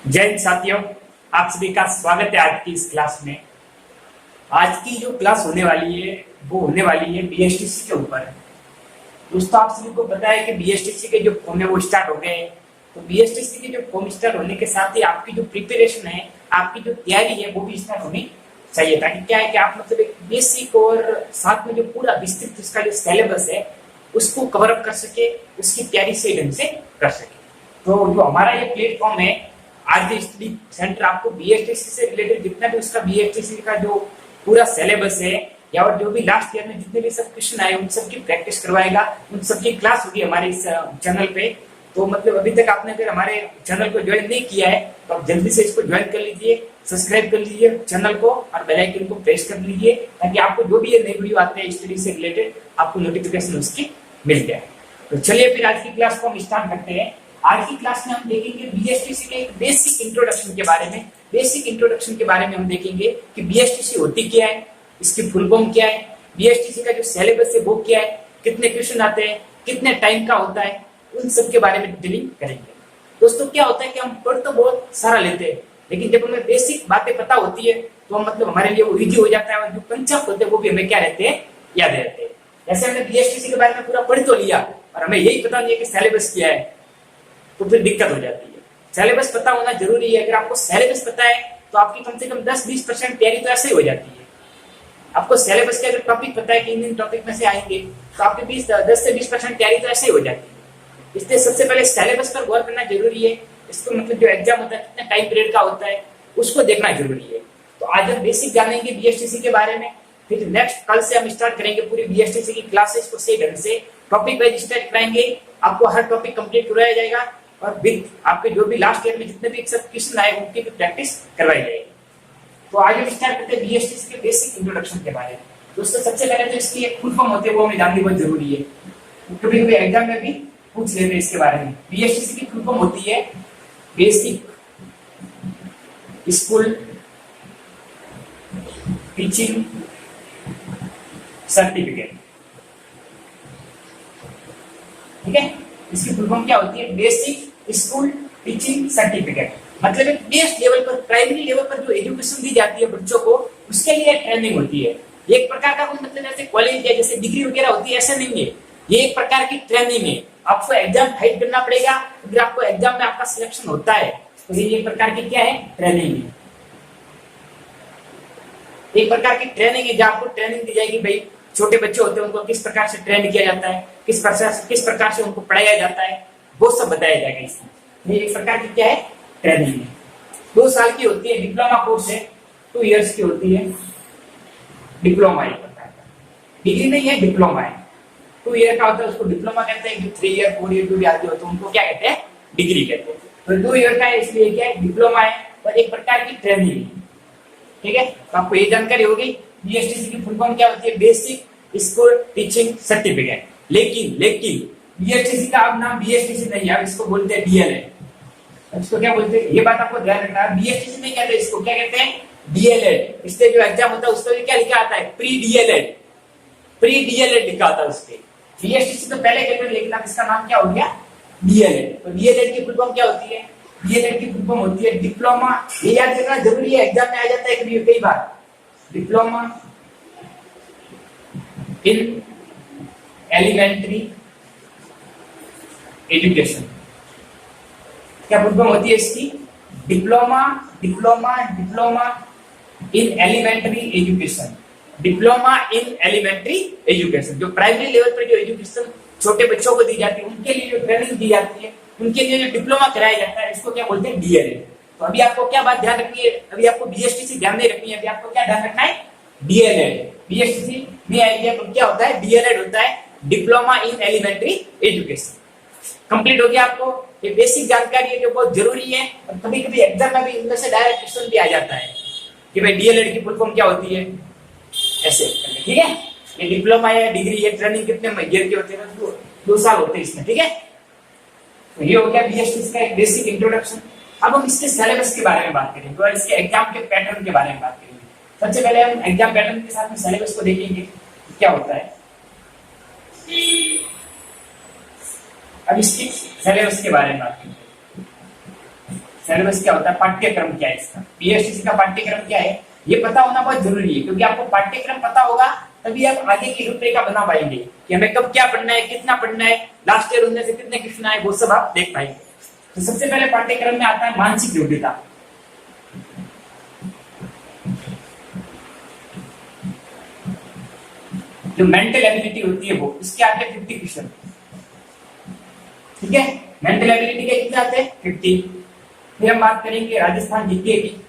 जय हिंद साथियों, आप सभी का स्वागत है आज की इस क्लास में। आज की जो क्लास होने वाली है वो होने वाली है बीएसटीसी के ऊपर। दोस्तों, आप सभी को पता है कि बीएसटीसी के जो फॉर्म है वो स्टार्ट हो गए हैं। तो बीएसटीसी के जो फॉर्म स्टार्ट होने के साथ ही आपकी जो प्रिपरेशन है, आपकी जो तैयारी है वो भी स्टार्ट होनी चाहिए, ताकि क्या है कि आप मतलब एक बेसिक और साथ में जो पूरा विस्तृत इसका जो सिलेबस है उसको कवर अप कर सके, उसकी तैयारी सही ढंग से कर सके। तो जो हमारा ये प्लेटफॉर्म है आरजे स्टडी सेंटर, आपको बीएसटीसी से रिलेटेड जितना भी उसका बीएसटीसी का जो पूरा सिलेबस है या और जो भी लास्ट ईयर में जितने भी सब क्वेश्चन आए उन सब की प्रैक्टिस करवाएगा, उन सब की क्लास होगी हमारे इस चैनल पे। तो मतलब अभी तक आपने अगर हमारे चैनल को ज्वाइन नहीं किया है तो आप जल्दी से इसको ज्वाइन कर लीजिए, सब्सक्राइब कर लीजिए चैनल को और बेल आइकन को प्रेस कर लीजिए, ताकि आपको जो भी ये नई वीडियो आते हैं स्टडी से रिलेटेड आपको नोटिफिकेशन उसकी मिल जाए। तो चलिए फिर आज की क्लास को हम स्टार्ट करते हैं। आज की क्लास में हम देखेंगे बीएसटीसी के एक बेसिक इंट्रोडक्शन के बारे में। बेसिक इंट्रोडक्शन के बारे में हम देखेंगे कि बीएसटीसी होती क्या है, इसकी फुल फॉर्म क्या है, बीएसटीसी का जो सिलेबस है वो क्या है, कितने क्वेश्चन आते हैं, कितने टाइम का होता है, उन सब के बारे में डिटेलिंग करेंगे। दोस्तों, क्या होता है कि हम पढ़ तो बहुत सारा लेते हैं, लेकिन जब हमें बेसिक बातें पता होती है तो हम मतलब हमारे लिए वो इजी हो जाता है और जो कंसेप्ट होते हैं वो भी हमें क्या रहते हैं, याद रहते हैं। जैसे हमने बीएसटीसी के बारे में पूरा पढ़ तो लिया और हमें यही पता नहीं है कि सिलेबस क्या है, तो फिर दिक्कत हो जाती है। सिलेबस पता होना जरूरी है। अगर आपको सिलेबस पता है तो आपकी कम से कम 10-20% तैयारी तो ऐसे ही हो जाती है। आपको सिलेबस के अगर टॉपिक पता है कि इन टॉपिक में से आएंगे तो आपकी 10 से 20% तैयारी तो ऐसे ही हो जाती है। इसलिए सबसे पहले सिलेबस पर गौर करना जरूरी है। इसको मतलब जो एग्जाम होता है कितने टाइम पीरियड का होता है उसको देखना जरूरी है। तो आज हम बेसिक जानेंगे बीएसटीसी के बारे में। फिर नेक्स्ट कल से हम स्टार्ट करेंगे पूरी बीएसटीसी की क्लासेस को सही ढंग से टॉपिक वाइज स्टार्ट कराएंगे। आपको हर टॉपिक कंप्लीट करवाया जाएगा और विद आपके जो भी लास्ट ईयर में जितने भी सब क्वेश्चन आए उनकी भी प्रैक्टिस करवाई जाएगी। तो आज हम स्टार्ट करते हैं बीएसटीसी के बेसिक इंट्रोडक्शन के बारे में। दोस्तों, सबसे पहले तो इसकी एक फुल फॉर्म होती है वो हमें जाननी बहुत जरूरी है। कभी कभी एग्जाम में भी पूछ लेते हैं इसके बारे में। बीएसटीसी की फुल फॉर्म होती है बेसिक स्कूल टीचिंग सर्टिफिकेट। ठीक है, इसकी फुल फॉर्म क्या होती है? Basic school teaching certificate. मतलब एक बेस लेवल पर, प्राइमरी लेवल पर जो एजुकेशन दी जाती है बच्चों को, उसके लिए ट्रेनिंग होती है। एक प्रकार का कोई मतलब जैसे कॉलेज या जैसे डिग्री वगैरह होती है, ऐसा नहीं है। ये एक प्रकार की ट्रेनिंग है। आपको एग्जाम फाइट करना पड़ेगा। अगर आपको एग्जाम में आपका सिलेक्शन होता है तो ये एक प्रकार की क्या है? ट्रेनिंग है। एक प्रकार की ट्रेनिंग है जहाँ आपको ट्रेनिंग दी जाएगी। भाई, छोटे बच्चे होते हैं उनको किस प्रकार से ट्रेन किया जाता है, किस प्रकार से उनको पढ़ाया जाता है, वो सब बताया जाएगा इसमें। ये एक प्रकार की क्या है? ट्रेनिंग है। 2 साल की होती है। डिप्लोमा कोर्स है, 2 इयर्स की होती है। डिप्लोमा एक प्रकार का, डिग्री नहीं है, डिप्लोमा है। 2 ईयर का होता है, उसको डिप्लोमा कहते हैं। 3 ईयर 4 ईयर जो भी आगे होते हैं उनको क्या कहते हैं? डिग्री कहते हैं। तो 2 ईयर का है, इसलिए क्या है? डिप्लोमा है और एक प्रकार की ट्रेनिंग है। ठीक है, तो आपको ये जानकारी होगी। बीएसटीसी की फुल फॉर्म क्या होती है? Basic school teaching certificate. लेकिन बीएसटीसी का अब नाम बीएसटीसी नहीं है, अब इसको बोलते हैं डीएलएड। इसको क्या बोलते हैं? ये बात आपको ध्यान रखना है। बीएसटीसी नहीं कहते, इसको क्या कहते हैं? डीएलएड। इसलिए जो एग्जाम होता है उसमें क्या लिखा आता है? Pre DElEd. प्री डीएलएड लिखा आता है उसके। बीएसटीसी तो पहले कहते हैं, लेकिन अब इसका नाम क्या हो गया? डीएलएड। तो डीएलएड की फुल फॉर्म क्या होती है? डीएलएड की फुल फॉर्म होती है डिप्लोमा। ये याद रखना जरूरी है, एग्जाम में आ जाता है कई बार। Diploma in elementary education. क्या फुल फॉर्म होती है इसकी? Diploma in elementary education. Diploma in elementary education. जो प्राइमरी लेवल पर जो एजुकेशन छोटे बच्चों को दी जाती है, उनके लिए जो ट्रेनिंग दी जाती है, उनके लिए जो डिप्लोमा कराया जाता है, इसको क्या बोलते हैं? डीएलएड। तो अभी आपको क्या बात ध्यान रखनी है? अभी आपको बीएसटीसी ध्यान नहीं रखनी है, अभी आपको क्या ध्यान रखना है? डीएलएड। बीएसटीसी में आइडिया तो क्या होता है? डीएलएड होता है diploma in elementary education. Complete हो गया आपको? ये बेसिक जानकारी है जो बहुत जरूरी है और कभी कभी एग्जाम में भी इनमें से डायरेक्ट क्वेश्चन भी आ जाता है कि भाई डीएलएड की फुल फॉर्म क्या होती है, ऐसे। ठीक है, ये डिप्लोमा है, डिग्री है, ट्रेनिंग कितने ईयर के होते हैं? 2 साल होते हैं इसमें। ठीक है, तो ये हो गया बीएसटीसी का एक बेसिक इंट्रोडक्शन। अब हम इसके सिलेबस के बारे में बात करेंगे और इसके एग्जाम के पैटर्न के बारे में बात करेंगे। सबसे पहले हम एग्जाम पैटर्न के साथ में सिलेबस को देखेंगे क्या होता है। अब इसकी सिलेबस के बारे में बात करेंगे। सिलेबस क्या होता है, पाठ्यक्रम क्या है इसका, बीएसटीसी का पाठ्यक्रम क्या है, ये पता होना बहुत जरूरी है, क्योंकि आपको पाठ्यक्रम पता होगा तभी आप आगे की रूपरेखा बना पाएंगे कि हमें कब क्या पढ़ना है, कितना पढ़ना है, लास्ट ईयर उनमें से कितने क्वेश्चन आए, वो सब आप देख पाएंगे। तो सबसे पहले पाठ्यक्रम में आता है मानसिक योग्यता। जो मेंटल एबिलिटी होती है वो, इसके आते हैं 50 क्वेश्चन। ठीक है, मेंटल एबिलिटी के कितने आते हैं, 50। फिर हम बात करेंगे राजस्थान जीके की।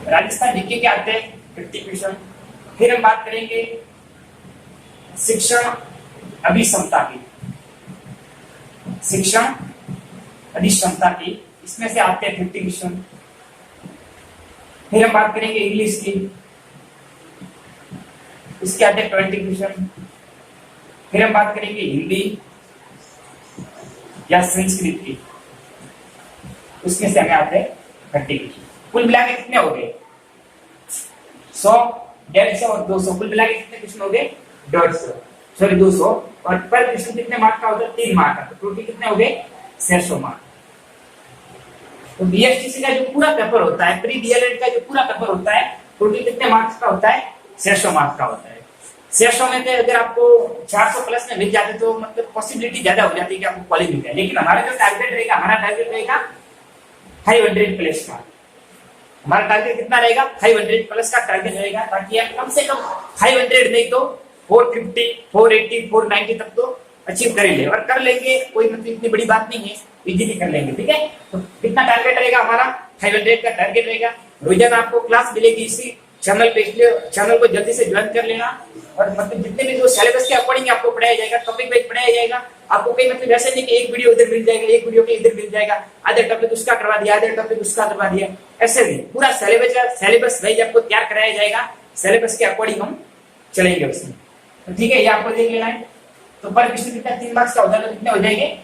राजस्थान जीके के आते हैं 50 क्वेश्चन। फिर हम बात करेंगे शिक्षण अभिक्षमता की, शिक्षण अभिक्षमता की, इसमें से आते हैं 50 क्वेश्चन। फिर हम बात करेंगे इंग्लिश की, इसके आते हैं 20 क्वेश्चन। फिर हम बात करेंगे हिंदी या संस्कृत की, उसमें से हमें आते हैं 30 क्वेश्चन। कुल मिला के कितने हो गए, 100, 150 और 200, कुल मिला के कितने क्वेश्चन हो गए, 200। और पर क्वेश्चन कितने मार्क का होता है, 3 मार्क का, तो टोटल कितने हो गए, 600 मार्क। तो बीएसटीसी का जो पूरा पेपर होता है, प्री डीएलएड का जो पूरा पेपर होता है, टोटल कितने मार्क्स का होता है, 600 मार्क्स का होता है। 600 में से अगर आपको 400 प्लस में मिल जाते तो मतलब पॉसिबिलिटी ज्यादा हो जाती है कि आपको कॉलेज मिल जाए। लेकिन हमारा जो टारगेट रहेगा, हमारा टारगेट रहेगा 500 प्लस का। हमारा टारगेट कितना रहेगा, 500 प्लस का टारगेट रहेगा, ताकि आप कम से कम 500 नहीं तो 450, 480, 490 तक तो अचीव कर ले। और कर लेंगे, कोई मतलब इतनी बड़ी बात नहीं है, इजीली कर लेंगे। ठीक है, तो कितना टारगेट रहेगा हमारा, 500 का टारगेट रहेगा। रोजाना आपको क्लास मिलेगी इसी चैनल पे, इसलिए चैनल को जल्दी से ज्वाइन कर लेना। और मतलब जितने भी जो सिलेबस के अकॉर्डिंग आपको पढ़ाया जाएगा, टॉपिक वाइज पढ़ाया जाएगा। आपको कहीं मतलब ऐसा नहीं कि एक वीडियो उधर मिल जाएगा, एक वीडियो के इधर मिल जाएगा, आधे टॉपिक उसका करवा दिया, आधे टॉपिक उसका करवा दिया, ऐसे नहीं। पूरा सिलेबस वाइज आपको तैयार कराया जाएगा, सिलेबस के अकॉर्डिंग हम चलेंगे उसमें। तो ठीक है, ये आपको देख लेना है। तो पर क्वेश्चन कितना, 3 मार्क्स का होता है, तो कितने हो जाएंगे,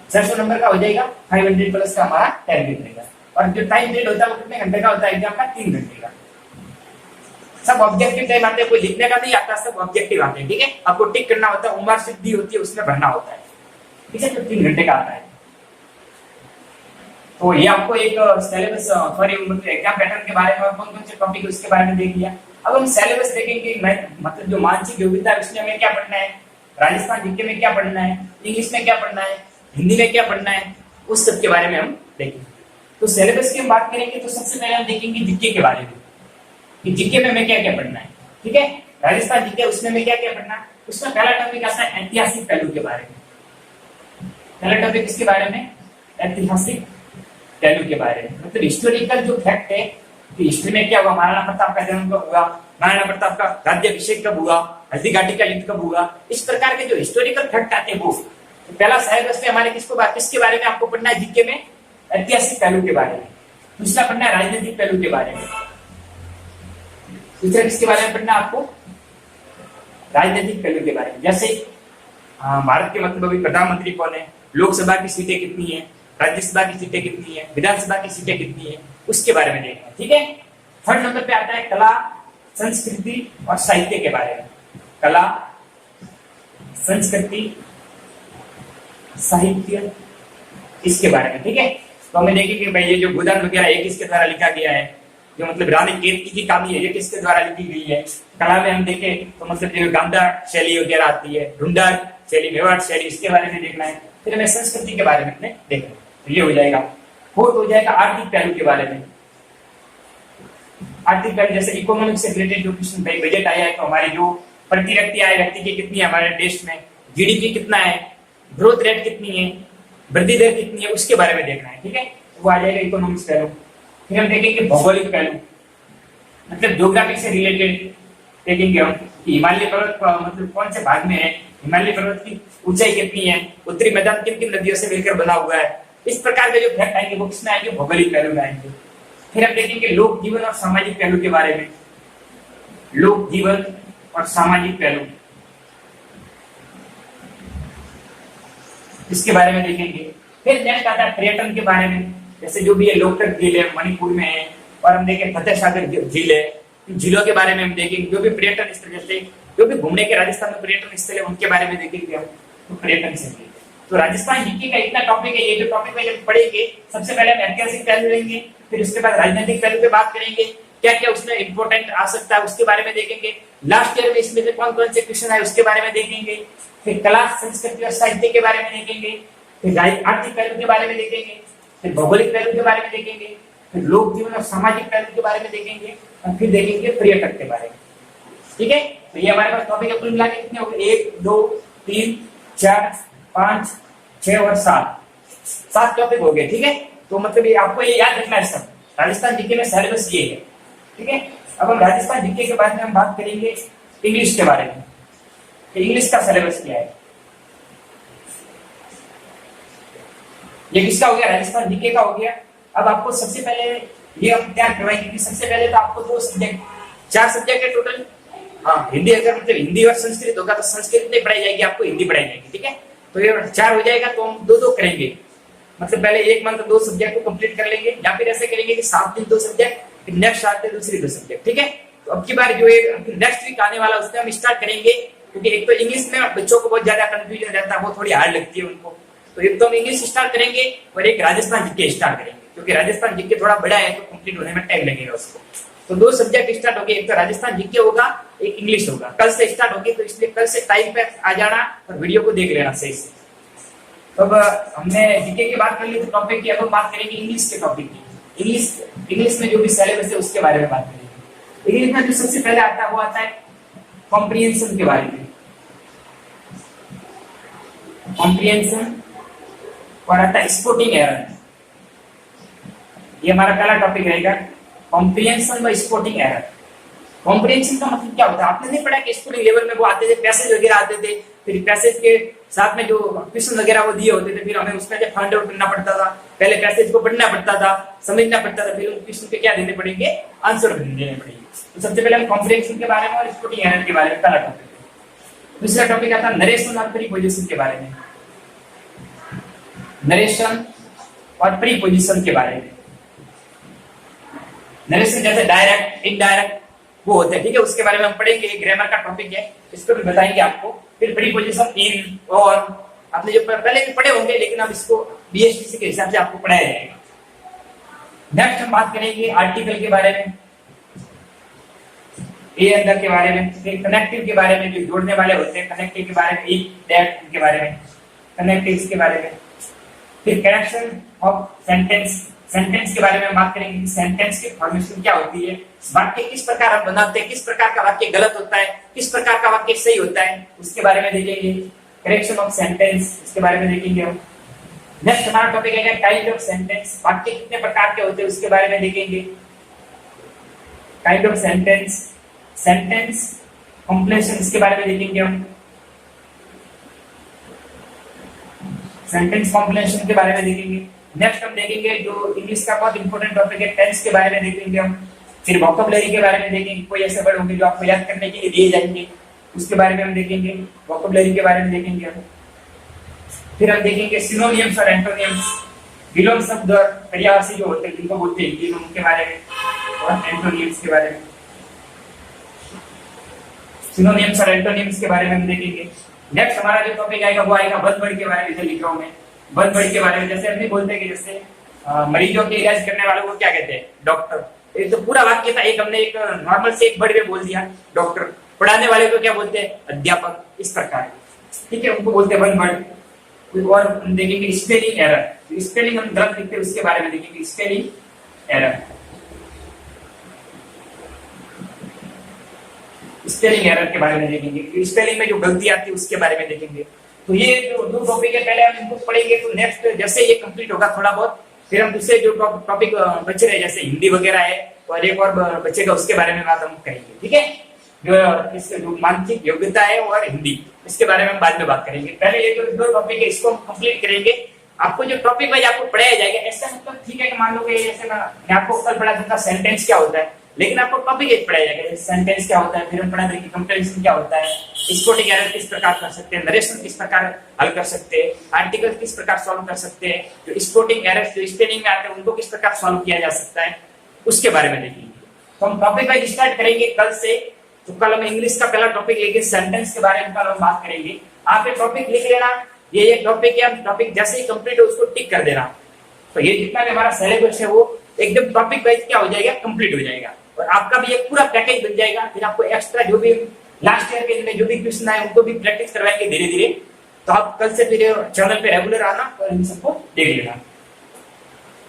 600 नंबर का हो जाएगा, 500 प्लस का हमारा टारगेट रहेगा। और जो टाइम पीरियड होता है वो कितने घंटे का होता है एग्जाम का, 3 घंटे का। सब ऑब्जेक्टिव टाइम आते हैं, कोई लिखने का नहीं आता, सब ऑब्जेक्टिव आते हैं। ठीक है, आपको टिक करना होता है, उम्र सिद्ध दी होती है, उसमें भरना होता है। ठीक है, जो 3 घंटे का आता है। तो ये आपको एक सिलेबस सॉरी मतलब एग्जाम पैटर्न के बारे में, कौन कौन से टॉपिक उसके बारे में देख लिया। अब हम सिलेबस देखेंगे, मतलब जो मानसिक योग्यता उसमें हमें क्या पढ़ना है, राजस्थान जीके में क्या पढ़ना है, इंग्लिश में क्या पढ़ना है, हिंदी में क्या पढ़ना है, उस सब के बारे में हम देखेंगे। तो सिलेबस की हम बात करेंगे तो सबसे पहले हम देखेंगे जीके के बारे में कि जीके में हमें क्या क्या पढ़ना है। ठीक है, राजस्थान जीके उसमें हमें क्या क्या पढ़ना है। उसमें पहला टॉपिक आता है ऐतिहासिक पहलू के बारे में। पहला टॉपिक किसके बारे में, ऐतिहासिक पहलू के बारे में, मतलब हिस्टोरिकल जो फैक्ट है कि हिस्ट्री में क्या हुआ, महाराणा प्रताप का जन्म कब हुआ, महाराणा प्रताप का राज्याभिषेक कब हुआ, हल्दीघाटी का युद्ध कब हुआ, इस प्रकार के जो हिस्टोरिकल फैक्ट आते हैं वो। तो पहला सिलेबस में हमारे किसके बारे में आपको पढ़ना है जीके में, ऐतिहासिक पहलू के बारे में। दूसरा पढ़ना है राजनीतिक पहलू के बारे में। दूसरा किसके बारे में पढ़ना आपको, राजनीतिक पहलू के बारे में। जैसे भारत के मतलब अभी प्रधानमंत्री कौन है, लोकसभा की सीटें कितनी है, राज्यसभा की सीटें कितनी है, विधानसभा की सीटें कितनी है, उसके बारे में देखना। ठीक है, 3rd नंबर पे आता है कला, संस्कृति और साहित्य के बारे में। कला, संस्कृति, साहित्य, इसके बारे में। ठीक है, तो हमें देखेंगे भाई ये जो गोदान वगैरह ये किसके द्वारा लिखा गया है, जो मतलब रानी केतकी की कहानी है ये किसके द्वारा लिखी गई है। कला में हम देखें तो मतलब जो गांधार शैली वगैरह आती है, ढूंढर शैली, मेवाड़ शैली, इसके बारे में देखना है। फिर हमें संस्कृति के बारे में देखना है, तो ये हो जाएगा। 4th हो जाएगा आर्थिक पहलू के बारे में। आर्थिक पहलू जैसे इकोनॉमिक से रिलेटेड जो क्वेश्चन, भाई बजट आया है तो हमारी जो प्रति व्यक्ति आय व्यक्ति की कितनी है हमारे देश में, जीडीपी कितना है, ग्रोथ रेट कितनी है, वृद्धि दर कितनी है, उसके बारे में देखना है। ठीक है, वो आ जाएगा इकोनॉमिक्स पहलू। फिर हम देखेंगे भौगोलिक पहलू, मतलब ज्योग्राफी से रिलेटेड देखेंगे हम कि हिमालय पर्वत मतलब कौन से भाग में है, हिमालय पर्वत की ऊंचाई कितनी है, उत्तरी मैदान किन किन नदियों से मिलकर बना हुआ है। इस प्रकार के जो फैक्ट आएंगे वो किसमें आएंगे, भौगोलिक पहलू में आएंगे। फिर हम देखेंगे लोक जीवन और सामाजिक पहलू के बारे में। लोक जीवन और सामाजिक पहलू, इसके बारे में देखेंगे। फिर नेक्स्ट आता है पर्यटन के बारे में, जैसे जो भी ये लोकटक झील है मणिपुर में है, और हम देखें फतेह सागर झील है, झीलों के बारे में हम देखेंगे। जो भी पर्यटन स्थल, जैसे जो भी घूमने के राजस्थान में पर्यटन स्थल है उनके बारे में देखेंगे हम, तो पर्यटन से। तो राजस्थान जीके का इतना टॉपिक है, ये जो टॉपिक में जब पढ़ेंगे सबसे पहले हम ऐतिहासिक पहलू लेंगे, फिर उसके बाद राजनीतिक पहलू पे बात करेंगे, क्या क्या उसमें इंपॉर्टेंट आ सकता है उसके बारे में देखेंगे, लास्ट ईयर में इसमें से कौन कौन से क्वेश्चन आए उसके बारे में देखेंगे, फिर कला संस्कृति और साहित्य के बारे में देखेंगे, फिर आर्थिक पहलू के बारे में देखेंगे, फिर भौगोलिक पहलू के बारे में देखेंगे, फिर लोक जीवन और सामाजिक पहलू के बारे में देखेंगे, और फिर देखेंगे पर्यटक के बारे में। ठीक है, तो ये हमारे पास टॉपिक है, कुल मिला के कितने हो गए, 1 2 3 4 5 6 और 7 टॉपिक हो गए। ठीक है, तो मतलब ये आपको ये याद रखना है सब, राजस्थान जीके में सिलेबस ये है। ठीक है, अब हम राजस्थान जीके के बारे में हम बात करेंगे इंग्लिश के बारे में, इंग्लिश का सिलेबस क्या है। ये किसका हो गया, राजस्थान जीके का हो गया। अब आपको सबसे पहले ये हम तैयार करवाएंगे कि सबसे पहले तो आपको 2 सब्जेक्ट, 4 सब्जेक्ट है टोटल। हाँ, हिंदी अगर मतलब हिंदी और संस्कृत होगा तो संस्कृत नहीं पढ़ाई जाएगी, आपको हिंदी पढ़ाई जाएगी। ठीक है, तो ये 4 हो जाएगा, तो हम 2-2 करेंगे, मतलब पहले एक मंथ 2 सब्जेक्ट को कंप्लीट कर लेंगे, या फिर ऐसे करेंगे कि 7 दिन 2 सब्जेक्ट, फिर नेक्स्ट आते दूसरी 2 सब्जेक्ट। ठीक है, तो अब की बार जो है नेक्स्ट वीक आने वाला उसमें हम स्टार्ट करेंगे, क्योंकि एक तो इंग्लिश में बच्चों को बहुत ज्यादा कंफ्यूजन रहता है, वो थोड़ी हार्ड लगती है उनको, तो एक तो हम इंग्लिश स्टार्ट करेंगे और एक राजस्थान जीके स्टार्ट करेंगे, क्योंकि राजस्थान जीके थोड़ा बड़ा है तो कंप्लीट होने में टाइम लगेगा उसको। तो 2 सब्जेक्ट स्टार्ट हो गए, एक तो राजस्थान जीके होगा, एक इंग्लिश होगा, कल से स्टार्ट होगी, तो इसलिए कल से टाइम पे आ जाना और वीडियो को देख लेना सही से। तो अब हमने जीके की बात कर ली, तो टॉपिक की अब हम बात करेंगे इंग्लिश के टॉपिक की। इंग्लिश में जो भी सिलेबस है उसके बारे में बात करेंगे। इंग्लिश में जो सबसे पहले आता है वो आता है कॉम्प्रिहेंशन के बारे में, कॉम्प्रिहेंशन, और आता है स्पोर्टिंग एरर। ये हमारा पहला टॉपिक रहेगा, कॉम्प्रिहेंशन व स्पोर्टिंग एरर। कॉम्प्रिहेंशन का मतलब क्या होता है, आपने नहीं पढ़ा कि स्कूलिंग लेवल में वो आते थे, पैसेज वगैरह आते थे, फिर पैसेज के साथ में जो क्वेश्चन वगैरह वो दिए होते थे, फिर हमें उसमें फाइंड आउट करना पड़ता था, पहले पैसेज को पढ़ना पड़ता था, समझना पड़ता था, फिर उन क्वेश्चन के क्या देने पड़ेंगे, आंसर देने पड़ेंगे। तो सबसे पहले हम कॉम्प्रिहेंशन के बारे में और स्पोर्टिंग एरर के बारे में पहला टॉपिक। दूसरा टॉपिक आता है नरेशन और प्रीपोजिशन के बारे में, नरेशन और प्रीपोजिशन के बारे में। नरेशन जैसे डायरेक्ट, इनडायरेक्ट वो होते हैं, ठीक है, उसके बारे में हम पढ़ेंगे, ग्रामर का टॉपिक है, इसको भी बताएंगे आपको। फिर प्रीपोजिशन, इन, और आपने जो पहले भी पढ़े होंगे, लेकिन अब इसको बीएसटीसी के हिसाब से आपको पढ़ाया जाएगा। नेक्स्ट हम बात करेंगे आर्टिकल के बारे में, ए अंदर के बारे में, फिर कनेक्टिव के बारे में, जो जोड़ने वाले होते हैं, कनेक्टिव के बारे में, ई दैट के बारे में, कनेक्टिव के बारे में, फिर कनेक्शन ऑफ सेंटेंस, सेंटेंस के बारे में बात करेंगे कि सेंटेंस की फॉर्मेशन क्या होती है, वाक्य किस प्रकार हम बनाते हैं, किस प्रकार का वाक्य गलत होता है, किस प्रकार का वाक्य सही होता है, उसके बारे में देखेंगे। करेक्शन ऑफ सेंटेंस, इसके बारे में देखेंगे हम। नेक्स्ट हमारा टॉपिक है काइंड ऑफ सेंटेंस, वाक्य कितने प्रकार के होते हैं उसके बारे में देखेंगे। Kind of sentence, sentence completion, इसके बारे में देखेंगे हम। सेंटेंस कंप्लीशन के बारे में देखेंगे। नेक्स्ट हम देखेंगे जो इंग्लिश का बहुत इंपॉर्टेंट टॉपिक है, टेंस के बारे में देखेंगे हम। फिर वोकैबुलरी के बारे में देखेंगे, कोई ऐसे वर्ड होंगे जो आपको याद करने के लिए दिए जाएंगे, उसके बारे में हम देखेंगे। वोकैबुलरी के बारे में देखेंगे हम। फिर हम देखेंगे सिनोनिम्स और एंटोनिम्स, विलोम शब्द और पर्यायवाची जो होते हैं जिनको बोलते हैं, उनके बारे में, और एंटोनिम्स के बारे में। सिनोनिम्स और एंटोनिम्स के बारे में हम देखेंगे। नेक्स्ट हमारा जो टॉपिक आएगा वो आएगा वन वर्ड के बारे में, जो लिख रहा हूं मैं, वन वर्ड के बारे में। जैसे हम बोलते हैं कि जैसे मरीजों के इलाज करने वालों को क्या कहते हैं, डॉक्टर। एक तो पूरा वाक्य था, एक हमने एक नॉर्मल से एक वर्ड में बोल दिया डॉक्टर। पढ़ाने वाले को क्या बोलते हैं, अध्यापक, इस प्रकार, ठीक है, उनको बोलते हैं वन वर्ड। और हम देखेंगे स्पेलिंग एरर, स्पेलिंग हम गलत लिखते हैं उसके बारे में देखेंगे, स्पेलिंग एरर। स्पेलिंग एरर के बारे में देखेंगे, स्पेलिंग में जो गलती आती है उसके बारे में देखेंगे। तो ये जो 2 टॉपिक है, पहले हम इनको पढ़ेंगे, तो नेक्स्ट जैसे ये कंप्लीट होगा थोड़ा बहुत, फिर हम दूसरे जो टॉपिक बचे रहे जैसे हिंदी वगैरह है, और एक और बचेगा उसके बारे में बात हम करेंगे, ठीक है। जो मानसिक योग्यता है और हिंदी, इसके बारे में हम बाद में बात करेंगे। पहले ये जो 2 टॉपिक है इसको हम कंप्लीट करेंगे। आपको जो टॉपिक वाइज आपको पढ़ाया जाएगा, ऐसा मतलब ठीक है कि मान लो कि जैसे मैं आपको कल पढ़ा दूंगा सेंटेंस क्या होता है, लेकिन आपको टॉपिक एक पढ़ाया जाएगा, सेंटेंस क्या होता है, फिर हम पढ़ा देंगे कंपैरिजन क्या होता है, स्पोर्टिंग एरर किस प्रकार कर सकते हैं, नरेशन किस प्रकार हल कर सकते हैं, आर्टिकल किस प्रकार सॉल्व कर सकते हैं, जो स्पोर्टिंग एरर जो स्पेलिंग में आते हैं उनको किस प्रकार सॉल्व किया जा सकता है, उसके बारे में देखेंगे। तो हम टॉपिक वाइज स्टार्ट करेंगे कल से। तो कल हम इंग्लिश का पहला टॉपिक लेंगे, सेंटेंस के बारे में कल हम बात करेंगे। आप ये टॉपिक लिख लेना, ये एक टॉपिक है, हम टॉपिक जैसे ही कंप्लीट हो उसको टिक कर देना। तो ये जितना भी हमारा सिलेबस है वो एकदम टॉपिक वाइज क्या हो जाएगा, कंप्लीट हो जाएगा और आपका भी एक पूरा पैकेज बन जाएगा। फिर आपको एक्स्ट्रा जो भी लास्ट ईयर के अंदर जो भी क्वेश्चन आए उनको भी प्रैक्टिस करवाएंगे धीरे धीरे। तो आप कल से फिर चैनल पे रेगुलर आना और इन सबको देख लेना।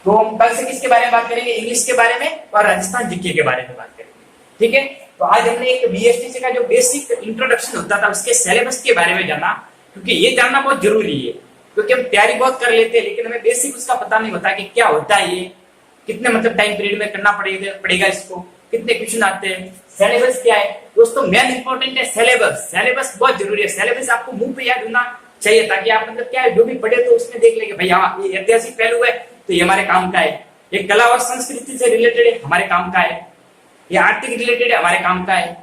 तो हम कल से किसके बारे में बात करेंगे, इंग्लिश के बारे में और राजस्थान जीके के बारे में बात करेंगे, ठीक है। तो आज हमने एक बीएसटीसी का जो बेसिक इंट्रोडक्शन होता था उसके सिलेबस के बारे में जाना, क्योंकि ये जानना बहुत जरूरी है। क्योंकि हम तैयारी बहुत कर लेते हैं लेकिन हमें बेसिक उसका पता नहीं होता कि क्या होता है ये, कितने मतलब टाइम पीरियड में करना पड़ेगा इसको, कितने क्वेश्चन आते हैं, सिलेबस क्या है। दोस्तों मेन इंपॉर्टेंट है सिलेबस, सिलेबस बहुत जरूरी है। सिलेबस आपको मुंह पे याद होना चाहिए ताकि आप मतलब क्या है जो भी पढ़े तो उसमें देख लेंगे भाई हाँ ये ऐतिहासिक पहलू है तो ये हमारे काम का है, ये कला और संस्कृति से रिलेटेड है हमारे काम का है, ये आर्थिक रिलेटेड है हमारे काम का है,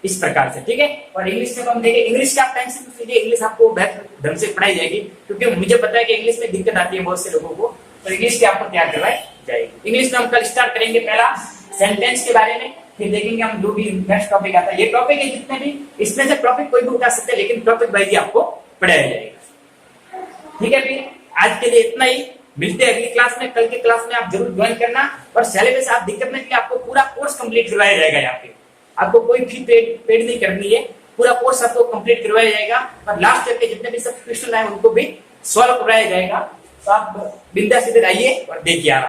इस प्रकार से, ठीक है। और इंग्लिश में तो हम देखें, इंग्लिश का आप टेंशन मत लीजिए, इंग्लिश आपको बेहतर ढंग से पढ़ाई जाएगी क्योंकि मुझे पता है कि इंग्लिश में दिक्कत आती है बहुत से लोगों को, तो इंग्लिश की आपको तैयार करवाई जाएगी। इंग्लिश में हम कल स्टार्ट करेंगे पहला सेंटेंस के बारे में, फिर देखेंगे हम जो भी नेक्स्ट टॉपिक आता है। ये टॉपिक है जितने भी, इसमें से टॉपिक कोई भी उठा सकते हैं लेकिन टॉपिक वाइज आपको पढ़ाया जाएगा, ठीक है। फिर आज के लिए इतना ही, मिलते हैं अगली क्लास में। कल के क्लास में आप जरूर ज्वाइन करना और सिलेबस आप दिक्कत नहीं, आपको पूरा कोर्स कंप्लीट करवाया जाएगा। यहाँ पे आपको कोई फी पेड नहीं करनी है, पूरा कोर्स आपको कंप्लीट करवाया जाएगा और लास्ट ईयर के जितने भी सब क्वेश्चन आए उनको भी सॉल्व करवाया जाएगा। तो आप बिंदास इधर आइए और देखिए।